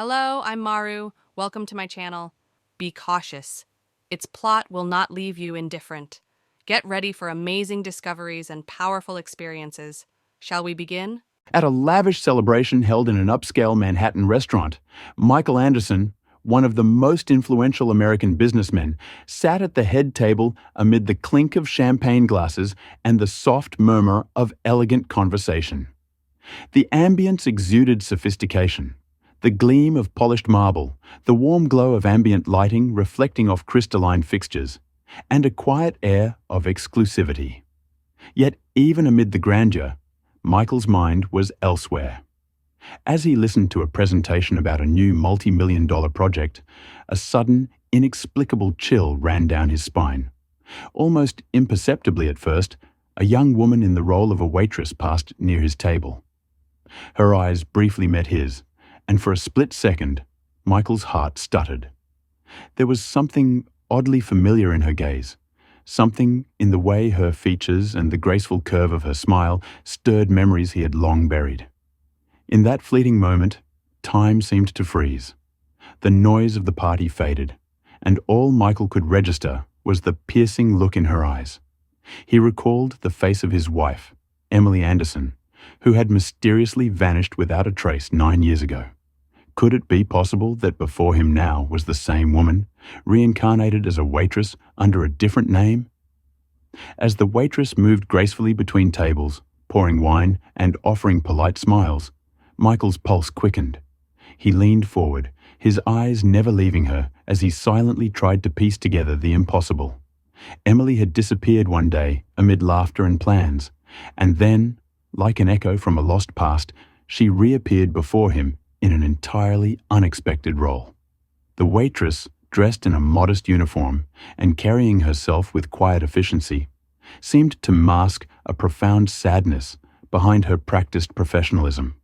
Hello, I'm Maru. Welcome to my channel. Be cautious. Its plot will not leave you indifferent. Get ready for amazing discoveries and powerful experiences. Shall we begin? At a lavish celebration held in an upscale Manhattan restaurant, Michael Anderson, one of the most influential American businessmen, sat at the head table amid the clink of champagne glasses and the soft murmur of elegant conversation. The ambience exuded sophistication. The gleam of polished marble, the warm glow of ambient lighting reflecting off crystalline fixtures, and a quiet air of exclusivity. Yet even amid the grandeur, Michael's mind was elsewhere. As he listened to a presentation about a new multi-million-dollar project, a sudden, inexplicable chill ran down his spine. Almost imperceptibly at first, a young woman in the role of a waitress passed near his table. Her eyes briefly met his, and for a split second, Michael's heart stuttered. There was something oddly familiar in her gaze, something in the way her features and the graceful curve of her smile stirred memories he had long buried. In that fleeting moment, time seemed to freeze. The noise of the party faded, and all Michael could register was the piercing look in her eyes. He recalled the face of his wife, Emily Anderson, who had mysteriously vanished without a trace 9 years ago. Could it be possible that before him now was the same woman, reincarnated as a waitress under a different name? As the waitress moved gracefully between tables, pouring wine and offering polite smiles, Michael's pulse quickened. He leaned forward, his eyes never leaving her as he silently tried to piece together the impossible. Emily had disappeared one day amid laughter and plans, and then, like an echo from a lost past, she reappeared before him in an entirely unexpected role. The waitress, dressed in a modest uniform and carrying herself with quiet efficiency, seemed to mask a profound sadness behind her practiced professionalism.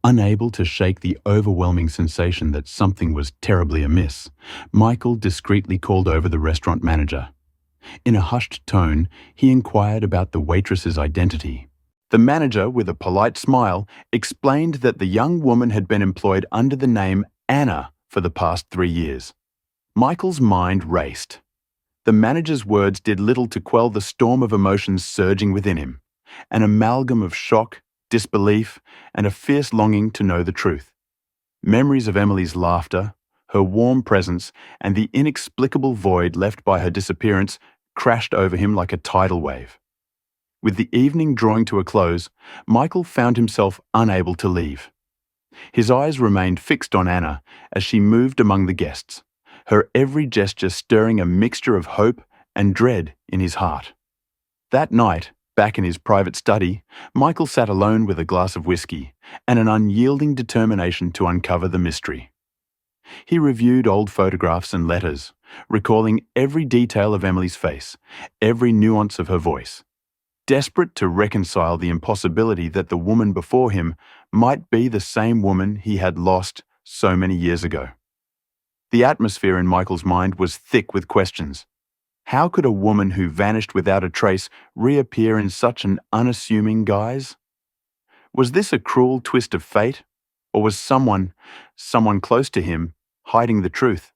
Unable to shake the overwhelming sensation that something was terribly amiss, Michael discreetly called over the restaurant manager. In a hushed tone, he inquired about the waitress's identity. The manager, with a polite smile, explained that the young woman had been employed under the name Anna for the past 3 years. Michael's mind raced. The manager's words did little to quell the storm of emotions surging within him, an amalgam of shock, disbelief, and a fierce longing to know the truth. Memories of Emily's laughter, her warm presence, and the inexplicable void left by her disappearance crashed over him like a tidal wave. With the evening drawing to a close, Michael found himself unable to leave. His eyes remained fixed on Anna as she moved among the guests, her every gesture stirring a mixture of hope and dread in his heart. That night, back in his private study, Michael sat alone with a glass of whiskey and an unyielding determination to uncover the mystery. He reviewed old photographs and letters, recalling every detail of Emily's face, every nuance of her voice, desperate to reconcile the impossibility that the woman before him might be the same woman he had lost so many years ago. The atmosphere in Michael's mind was thick with questions. How could a woman who vanished without a trace reappear in such an unassuming guise? Was this a cruel twist of fate, or was someone close to him, hiding the truth?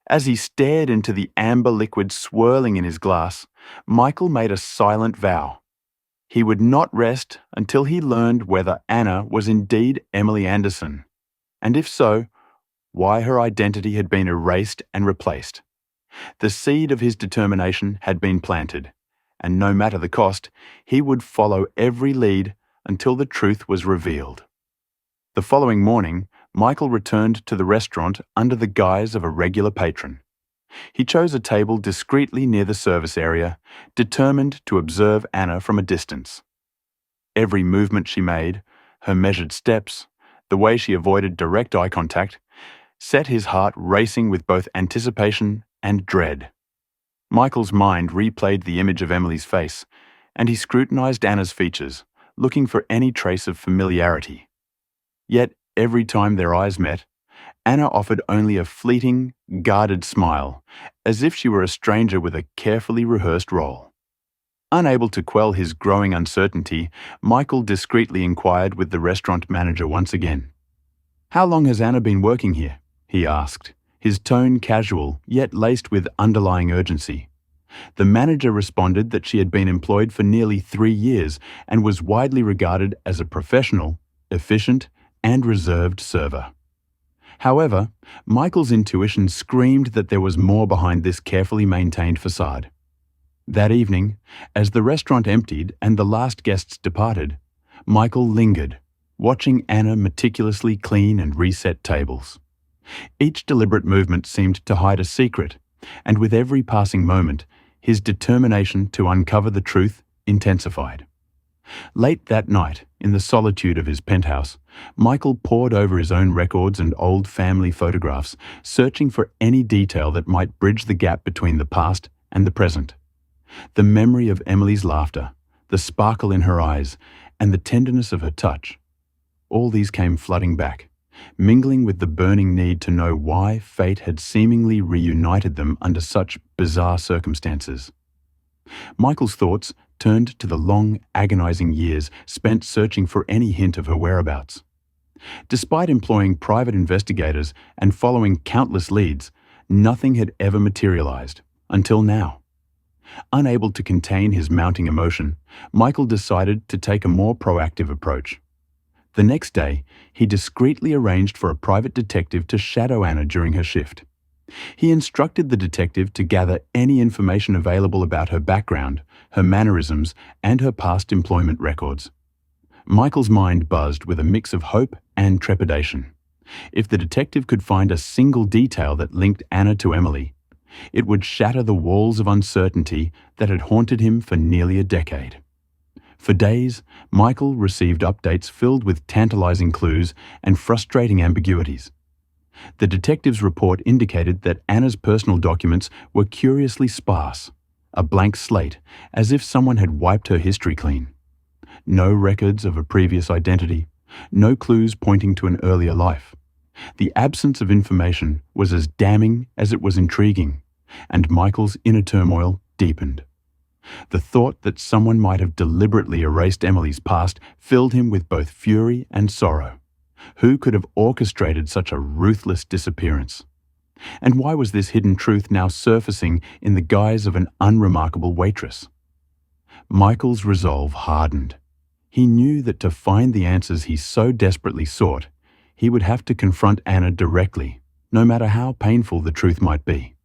As he stared into the amber liquid swirling in his glass, Michael made a silent vow. He would not rest until he learned whether Anna was indeed Emily Anderson, and if so, why her identity had been erased and replaced. The seed of his determination had been planted, and no matter the cost, he would follow every lead until the truth was revealed. The following morning, Michael returned to the restaurant under the guise of a regular patron. He chose a table discreetly near the service area, determined to observe Anna from a distance. Every movement she made, her measured steps, the way she avoided direct eye contact, set his heart racing with both anticipation and dread. Michael's mind replayed the image of Emily's face, and he scrutinized Anna's features, looking for any trace of familiarity. Yet, every time their eyes met, Anna offered only a fleeting, guarded smile, as if she were a stranger with a carefully rehearsed role. Unable to quell his growing uncertainty, Michael discreetly inquired with the restaurant manager once again. "How long has Anna been working here?" he asked, his tone casual, yet laced with underlying urgency. The manager responded that she had been employed for nearly 3 years and was widely regarded as a professional, efficient, and reserved server. However, Michael's intuition screamed that there was more behind this carefully maintained facade. That evening, as the restaurant emptied and the last guests departed, Michael lingered, watching Anna meticulously clean and reset tables. Each deliberate movement seemed to hide a secret, and with every passing moment, his determination to uncover the truth intensified. Late that night, in the solitude of his penthouse, Michael pored over his own records and old family photographs, searching for any detail that might bridge the gap between the past and the present. The memory of Emily's laughter, the sparkle in her eyes, and the tenderness of her touch, all these came flooding back, mingling with the burning need to know why fate had seemingly reunited them under such bizarre circumstances. Michael's thoughts turned to the long, agonizing years spent searching for any hint of her whereabouts. Despite employing private investigators and following countless leads, nothing had ever materialized, until now. Unable to contain his mounting emotion, Michael decided to take a more proactive approach. The next day, he discreetly arranged for a private detective to shadow Anna during her shift. He instructed the detective to gather any information available about her background, her mannerisms, and her past employment records. Michael's mind buzzed with a mix of hope and trepidation. If the detective could find a single detail that linked Anna to Emily, it would shatter the walls of uncertainty that had haunted him for nearly a decade. For days, Michael received updates filled with tantalizing clues and frustrating ambiguities. The detective's report indicated that Anna's personal documents were curiously sparse, a blank slate, as if someone had wiped her history clean. No records of a previous identity, no clues pointing to an earlier life. The absence of information was as damning as it was intriguing, and Michael's inner turmoil deepened. The thought that someone might have deliberately erased Emily's past filled him with both fury and sorrow. Who could have orchestrated such a ruthless disappearance? And why was this hidden truth now surfacing in the guise of an unremarkable waitress? Michael's resolve hardened. He knew that to find the answers he so desperately sought, he would have to confront Anna directly, no matter how painful the truth might be.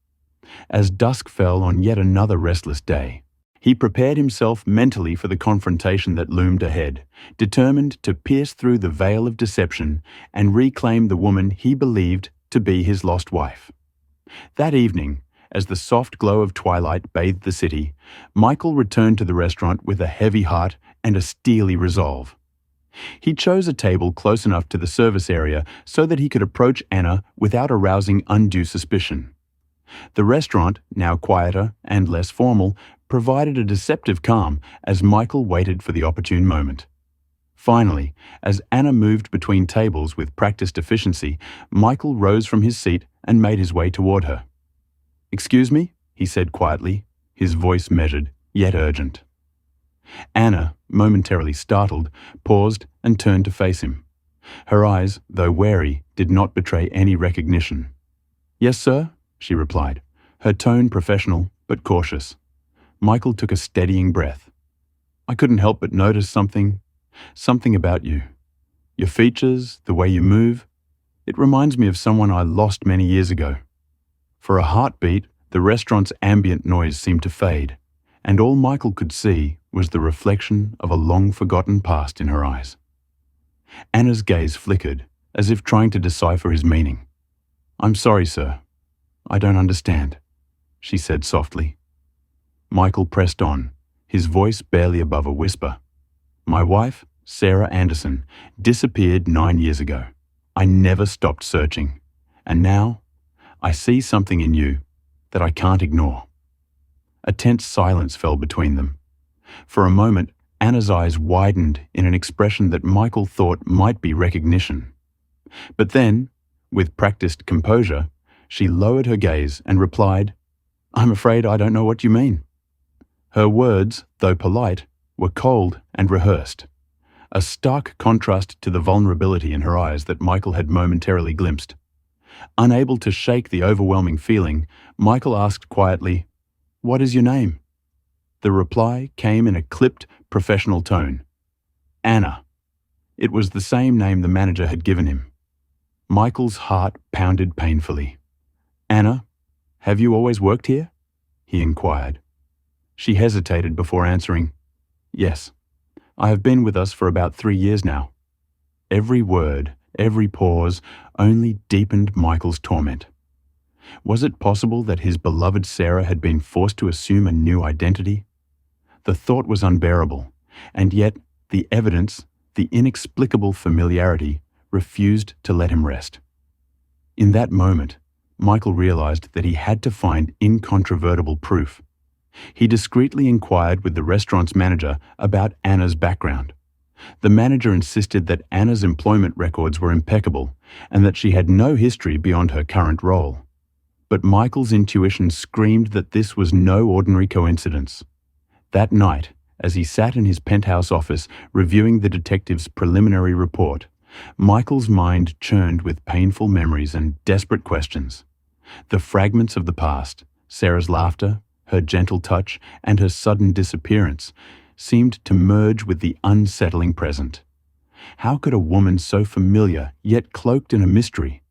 As dusk fell on yet another restless day, he prepared himself mentally for the confrontation that loomed ahead, determined to pierce through the veil of deception and reclaim the woman he believed to be his lost wife. That evening, as the soft glow of twilight bathed the city, Michael returned to the restaurant with a heavy heart and a steely resolve. He chose a table close enough to the service area so that he could approach Anna without arousing undue suspicion. The restaurant, now quieter and less formal, provided a deceptive calm as Michael waited for the opportune moment. Finally, as Anna moved between tables with practiced efficiency, Michael rose from his seat and made his way toward her. "Excuse me?" he said quietly, his voice measured, yet urgent. Anna, momentarily startled, paused and turned to face him. Her eyes, though wary, did not betray any recognition. "Yes, sir?" she replied, her tone professional but cautious. Michael took a steadying breath. "I couldn't help but notice something about you. Your features, the way you move, it reminds me of someone I lost many years ago." For a heartbeat, the restaurant's ambient noise seemed to fade, and all Michael could see was the reflection of a long-forgotten past in her eyes. Anna's gaze flickered, as if trying to decipher his meaning. "I'm sorry, sir. I don't understand," she said softly. Michael pressed on, his voice barely above a whisper. "My wife, Sarah Anderson, disappeared 9 years ago. I never stopped searching. And now, I see something in you that I can't ignore." A tense silence fell between them. For a moment, Anna's eyes widened in an expression that Michael thought might be recognition. But then, with practiced composure, she lowered her gaze and replied, "I'm afraid I don't know what you mean." Her words, though polite, were cold and rehearsed. a stark contrast to the vulnerability in her eyes that Michael had momentarily glimpsed. Unable to shake the overwhelming feeling, Michael asked quietly, "What is your name?" The reply came in a clipped, professional tone. "Anna." It was the same name the manager had given him. Michael's heart pounded painfully. "Anna, have you always worked here?" he inquired. She hesitated before answering, "Yes, I have been with us for about 3 years now." Every word, every pause, only deepened Michael's torment. Was it possible that his beloved Sarah had been forced to assume a new identity? The thought was unbearable, and yet the evidence, the inexplicable familiarity, refused to let him rest. In that moment, Michael realized that he had to find incontrovertible proof. He discreetly inquired with the restaurant's manager about Anna's background. The manager insisted that Anna's employment records were impeccable and that she had no history beyond her current role. But Michael's intuition screamed that this was no ordinary coincidence. That night, as he sat in his penthouse office reviewing the detective's preliminary report, Michael's mind churned with painful memories and desperate questions. The fragments of the past, Sarah's laughter, her gentle touch, and her sudden disappearance, seemed to merge with the unsettling present. How could a woman so familiar, yet cloaked in a mystery,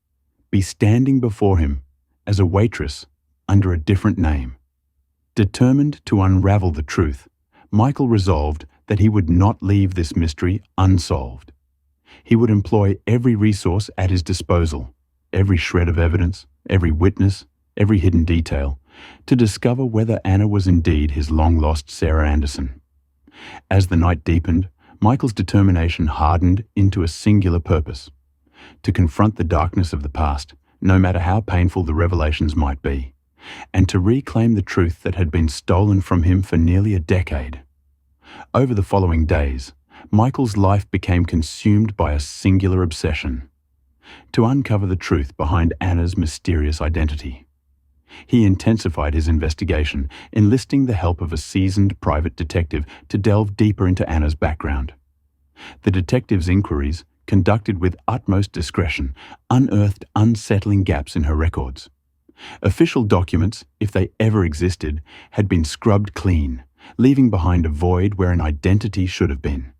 be standing before him as a waitress under a different name? Determined to unravel the truth, Michael resolved that he would not leave this mystery unsolved. He would employ every resource at his disposal, every shred of evidence, every witness, every hidden detail, to discover whether Anna was indeed his long-lost Sarah Anderson. As the night deepened, Michael's determination hardened into a singular purpose: to confront the darkness of the past, no matter how painful the revelations might be, and to reclaim the truth that had been stolen from him for nearly a decade. Over the following days, Michael's life became consumed by a singular obsession: to uncover the truth behind Anna's mysterious identity. He intensified his investigation, enlisting the help of a seasoned private detective to delve deeper into Anna's background. The detective's inquiries, conducted with utmost discretion, unearthed unsettling gaps in her records. Official documents, if they ever existed, had been scrubbed clean, leaving behind a void where an identity should have been.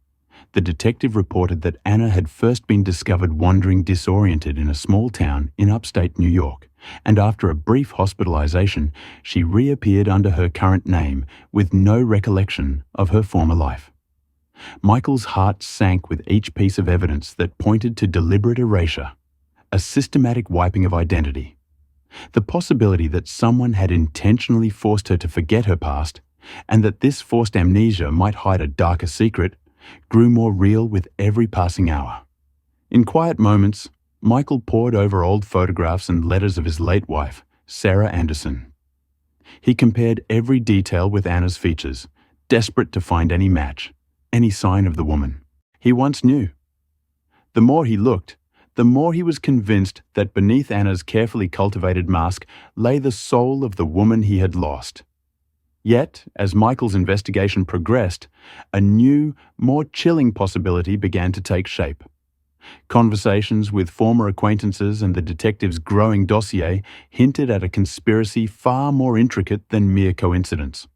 The detective reported that Anna had first been discovered wandering disoriented in a small town in upstate New York, and after a brief hospitalization, she reappeared under her current name with no recollection of her former life. Michael's heart sank with each piece of evidence that pointed to deliberate erasure, a systematic wiping of identity. The possibility that someone had intentionally forced her to forget her past, and that this forced amnesia might hide a darker secret, grew more real with every passing hour. In quiet moments, Michael pored over old photographs and letters of his late wife, Sarah Anderson. He compared every detail with Anna's features, desperate to find any match, any sign of the woman he once knew. The more he looked, the more he was convinced that beneath Anna's carefully cultivated mask lay the soul of the woman he had lost. Yet, as Michael's investigation progressed, a new, more chilling possibility began to take shape. Conversations with former acquaintances and the detective's growing dossier hinted at a conspiracy far more intricate than mere coincidence.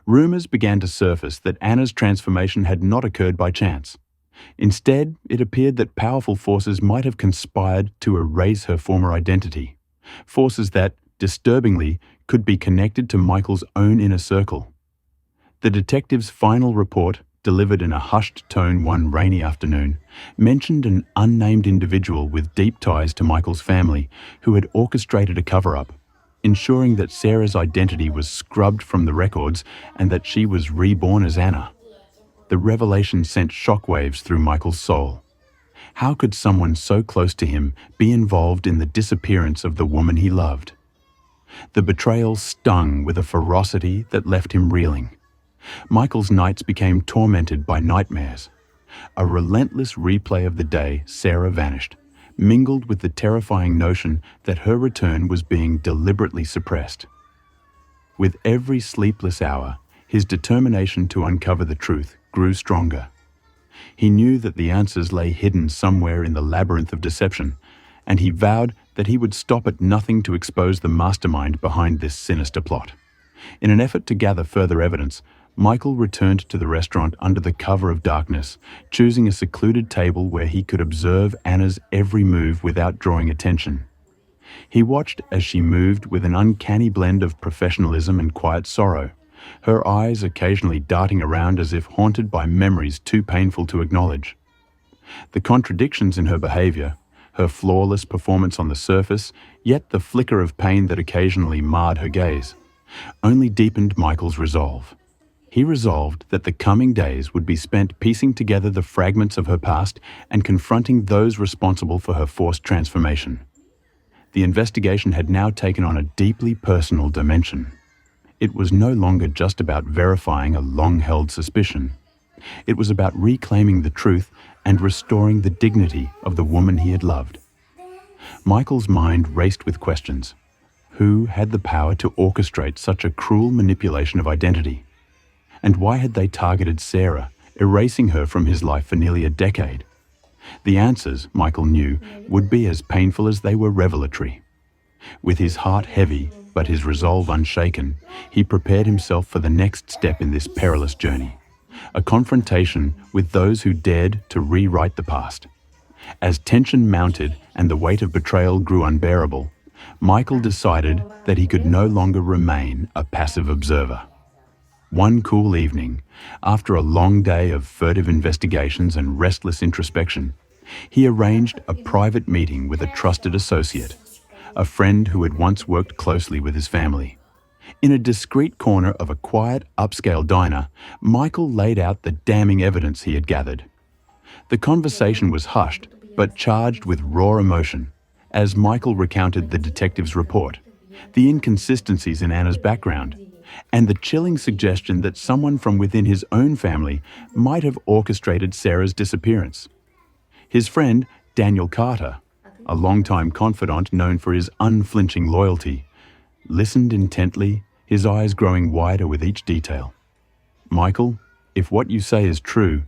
Rumors began to surface that Anna's transformation had not occurred by chance. Instead, it appeared that powerful forces might have conspired to erase her former identity, forces that, disturbingly, could be connected to Michael's own inner circle. The detective's final report, delivered in a hushed tone one rainy afternoon, mentioned an unnamed individual with deep ties to Michael's family who had orchestrated a cover-up, ensuring that Sarah's identity was scrubbed from the records and that she was reborn as Anna. The revelation sent shockwaves through Michael's soul. How could someone so close to him be involved in the disappearance of the woman he loved? The betrayal stung with a ferocity that left him reeling. Michael's nights became tormented by nightmares. A relentless replay of the day Sarah vanished, mingled with the terrifying notion that her return was being deliberately suppressed. With every sleepless hour, his determination to uncover the truth grew stronger. He knew that the answers lay hidden somewhere in the labyrinth of deception, and he vowed that he would stop at nothing to expose the mastermind behind this sinister plot. In an effort to gather further evidence, Michael returned to the restaurant under the cover of darkness, choosing a secluded table where he could observe Anna's every move without drawing attention. He watched as she moved with an uncanny blend of professionalism and quiet sorrow, her eyes occasionally darting around as if haunted by memories too painful to acknowledge. The contradictions in her behavior, her flawless performance on the surface, yet the flicker of pain that occasionally marred her gaze, only deepened Michael's resolve. He resolved that the coming days would be spent piecing together the fragments of her past and confronting those responsible for her forced transformation. The investigation had now taken on a deeply personal dimension. It was no longer just about verifying a long-held suspicion. It was about reclaiming the truth and restoring the dignity of the woman he had loved. Michael's mind raced with questions. Who had the power to orchestrate such a cruel manipulation of identity? And why had they targeted Sarah, erasing her from his life for nearly a decade? The answers, Michael knew, would be as painful as they were revelatory. With his heart heavy, but his resolve unshaken, he prepared himself for the next step in this perilous journey, a confrontation with those who dared to rewrite the past. As tension mounted and the weight of betrayal grew unbearable, Michael decided that he could no longer remain a passive observer. One cool evening, after a long day of furtive investigations and restless introspection, he arranged a private meeting with a trusted associate, a friend who had once worked closely with his family. In a discreet corner of a quiet, upscale diner, Michael laid out the damning evidence he had gathered. The conversation was hushed, but charged with raw emotion, as Michael recounted the detective's report, the inconsistencies in Anna's background, and the chilling suggestion that someone from within his own family might have orchestrated Sarah's disappearance. His friend, Daniel Carter, a longtime confidant known for his unflinching loyalty, listened intently, his eyes growing wider with each detail. Michael, if what you say is true,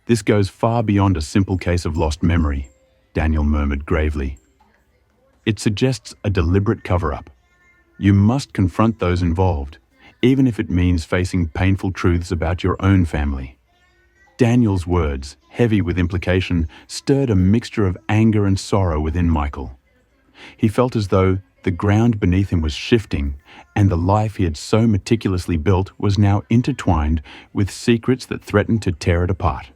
this goes far beyond a simple case of lost memory, Daniel murmured gravely. It suggests a deliberate cover-up. You must confront those involved, even if it means facing painful truths about your own family. Daniel's words, heavy with implication, stirred a mixture of anger and sorrow within Michael. He felt as though the ground beneath him was shifting, and the life he had so meticulously built was now intertwined with secrets that threatened to tear it apart.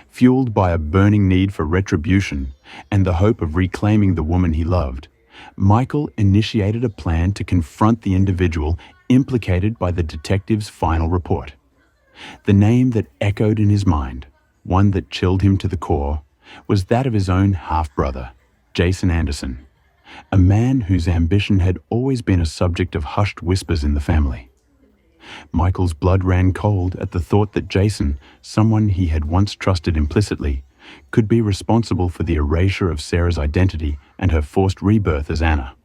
Fueled by a burning need for retribution and the hope of reclaiming the woman he loved, Michael initiated a plan to confront the individual implicated by the detective's final report. The name that echoed in his mind, one that chilled him to the core, was that of his own half-brother, Jason Anderson, a man whose ambition had always been a subject of hushed whispers in the family. Michael's blood ran cold at the thought that Jason, someone he had once trusted implicitly, could be responsible for the erasure of Sarah's identity and her forced rebirth as Anna.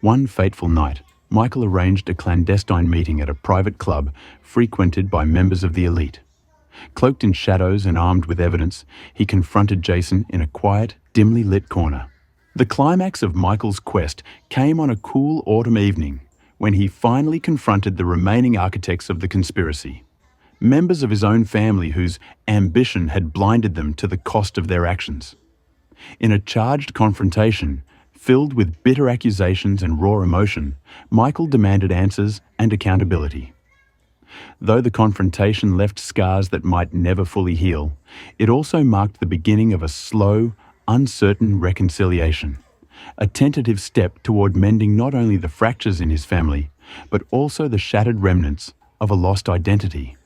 One fateful night, Michael arranged a clandestine meeting at a private club frequented by members of the elite. Cloaked in shadows and armed with evidence, he confronted Jason in a quiet, dimly lit corner. The climax of Michael's quest came on a cool autumn evening, when he finally confronted the remaining architects of the conspiracy, members of his own family whose ambition had blinded them to the cost of their actions. In a charged confrontation, filled with bitter accusations and raw emotion, Michael demanded answers and accountability. Though the confrontation left scars that might never fully heal, it also marked the beginning of a slow, uncertain reconciliation, a tentative step toward mending not only the fractures in his family, but also the shattered remnants of a lost identity.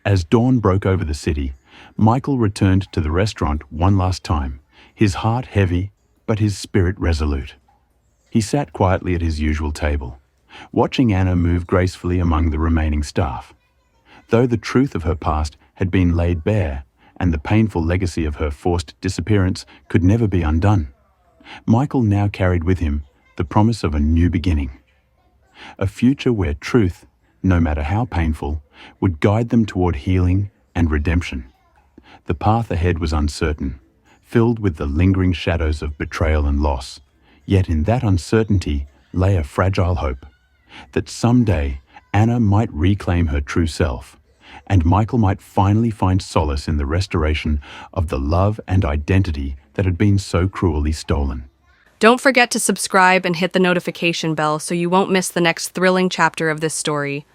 As dawn broke over the city, Michael returned to the restaurant one last time, his heart heavy, but his spirit resolute. He sat quietly at his usual table, watching Anna move gracefully among the remaining staff. Though the truth of her past had been laid bare, and the painful legacy of her forced disappearance could never be undone, Michael now carried with him the promise of a new beginning. A future where truth, no matter how painful, would guide them toward healing and redemption. The path ahead was uncertain, filled with the lingering shadows of betrayal and loss. Yet in that uncertainty lay a fragile hope that someday Anna might reclaim her true self, and Michael might finally find solace in the restoration of the love and identity that had been so cruelly stolen. Don't forget to subscribe and hit the notification bell so you won't miss the next thrilling chapter of this story.